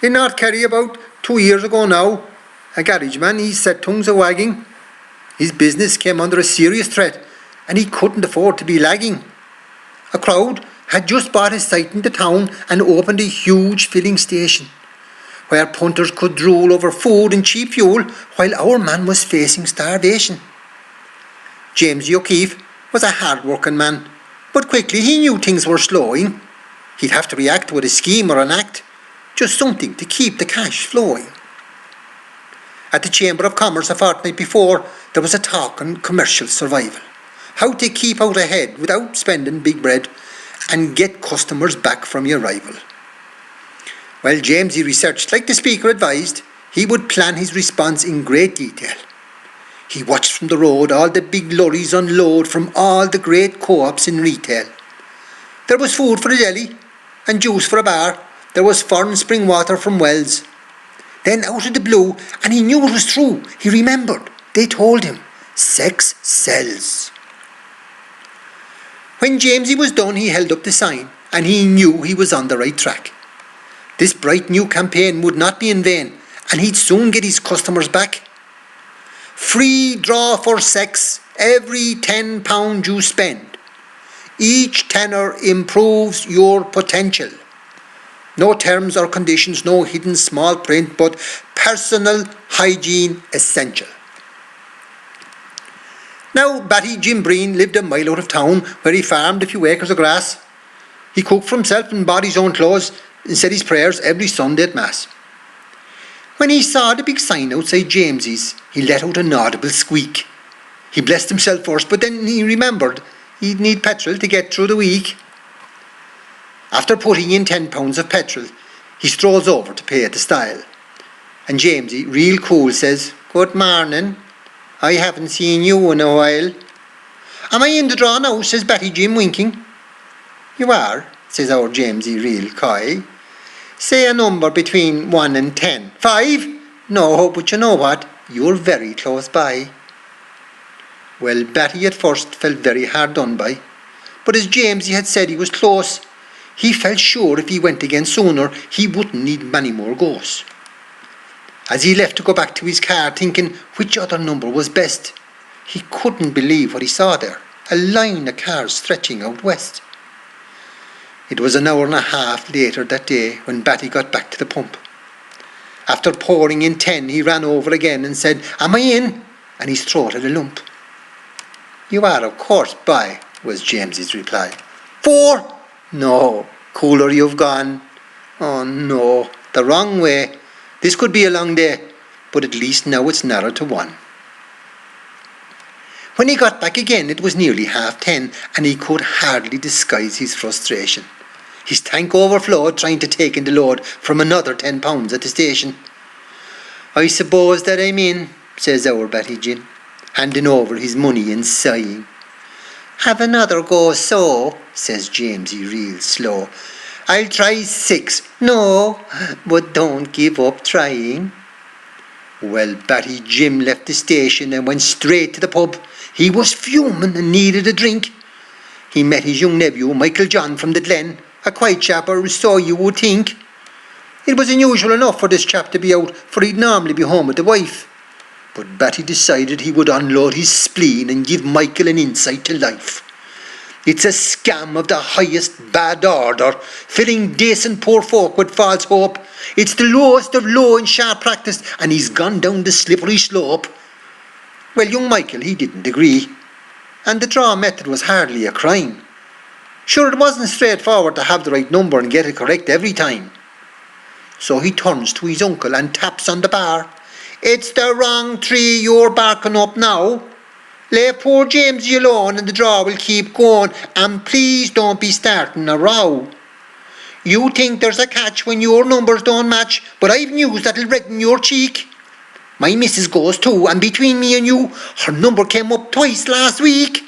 In North Kerry about 2 years ago now, a garage man, he set tongues a wagging. His business came under a serious threat and he couldn't afford to be lagging. A crowd had just bought a site in the town and opened a huge filling station where punters could drool over food and cheap fuel while our man was facing starvation. James O'Keefe was a hard-working man, but quickly he knew things were slowing. He'd have to react with a scheme or an act, just something to keep the cash flowing. At the Chamber of Commerce a fortnight before, there was a talk on commercial survival. How to keep out ahead without spending big bread and get customers back from your rival. Well, Jamesy researched like the speaker advised. He would plan his response in great detail. He watched from the road all the big lorries unload from all the great co-ops in retail. There was food for a deli and juice for a bar. There was foreign spring water from wells. Then out of the blue, and he knew it was true, he remembered, they told him, sex sells. When Jamesy was done, he held up the sign, and he knew he was on the right track. This bright new campaign would not be in vain, and he'd soon get his customers back. Free draw for sex every £10 you spend. Each tenner improves your potential. No terms or conditions, no hidden small print, but personal hygiene essential. Now, Batty Jim Breen lived a mile out of town where he farmed a few acres of grass. He cooked for himself and bought his own clothes and said his prayers every Sunday at Mass. When he saw the big sign outside Jamesy's, he let out an audible squeak. He blessed himself first, but then he remembered he'd need petrol to get through the week. After putting in £10 of petrol, he strolls over to pay at the stile. And Jamesy, real cool, says, "Good morning. I haven't seen you in a while." "Am I in the draw now?" says Batty Jim, winking. "You are," says our Jamesy, real coy. "Say a number between 1 and 10. 5? No, but you know what? You're very close by." Well, Batty at first felt very hard done by. But as Jamesy had said he was close, he felt sure if he went again sooner, he wouldn't need many more goes. As he left to go back to his car, thinking which other number was best, he couldn't believe what he saw there, a line of cars stretching out west. It was an hour and a half later that day when Batty got back to the pump. After pouring in 10, he ran over again and said, "Am I in?" And his throat had a lump. "You are, of course, by," was Jamesy's reply. 4? "No, cooler you've gone." "Oh no, the wrong way. This could be a long day, but at least now it's narrowed to 1. When he got back again, it was nearly 10:30, and he could hardly disguise his frustration. His tank overflowed trying to take in the load from another £10 at the station. "I suppose that I'm in," says our Batty Jim, handing over his money and sighing. "Have another go so," says Jamesy real slow. "I'll try 6. No, but don't give up trying." Well, Batty Jim left the station and went straight to the pub. He was fuming and needed a drink. He met his young nephew, Michael John, from the Glen, a quiet chap, or so you would think. It was unusual enough for this chap to be out, for he'd normally be home with the wife. But Batty decided he would unload his spleen and give Michael an insight to life. It's a scam of the highest bad order, filling decent poor folk with false hope. It's the lowest of low in sharp practice, and he's gone down the slippery slope. Well, young Michael, he didn't agree, and the draw method was hardly a crime. Sure, it wasn't straightforward to have the right number and get it correct every time. So he turns to his uncle and taps on the bar. "It's the wrong tree you're barking up now. Leave poor Jamesy alone and the draw will keep going, and please don't be starting a row. You think there's a catch when your numbers don't match, but I've news that'll redden your cheek. My missus goes too, and between me and you, her number came up twice last week."